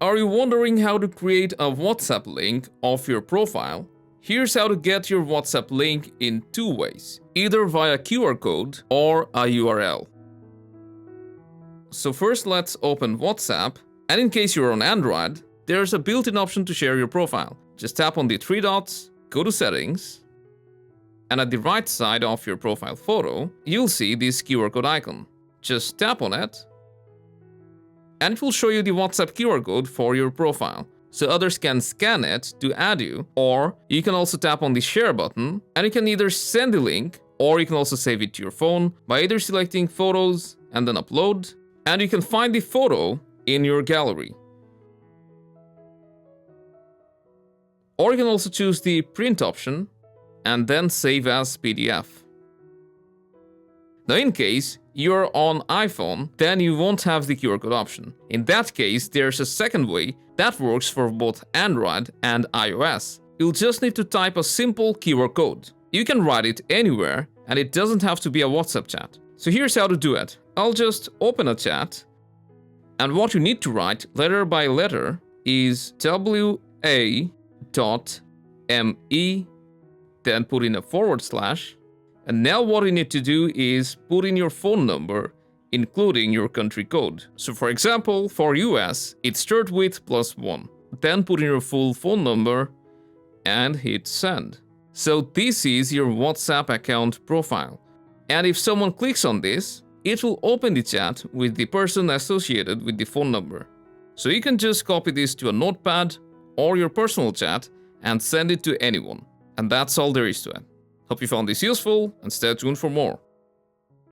Are you wondering how to create a WhatsApp link of your profile? Here's how to get your WhatsApp link in two ways, either via QR code or a URL. So first let's open WhatsApp, and in case you're on Android, there's a built-in option to share your profile. Just tap on the three dots, go to settings, and at the right side of your profile photo, you'll see this QR code icon. Just tap on it, and it will show you the WhatsApp QR code for your profile, so others can scan it to add you, or you can also tap on the share button, and you can either send the link, or you can also save it to your phone by either selecting photos and then upload, and you can find the photo in your gallery. Or you can also choose the print option and then save as PDF. Now in case you're on iPhone, then you won't have the QR code option. In that case, there's a second way that works for both Android and iOS. You'll just need to type a simple QR code. You can write it anywhere, and it doesn't have to be a WhatsApp chat. So here's how to do it. I'll just open a chat, and what you need to write letter by letter is WA.ME, then put in a /. And now what you need to do is put in your phone number, including your country code. So for example, for US, it starts with +1. Then put in your full phone number and hit send. So this is your WhatsApp account profile. And if someone clicks on this, it will open the chat with the person associated with the phone number. So you can just copy this to a notepad or your personal chat and send it to anyone. And that's all there is to it. Hope you found this useful, and stay tuned for more.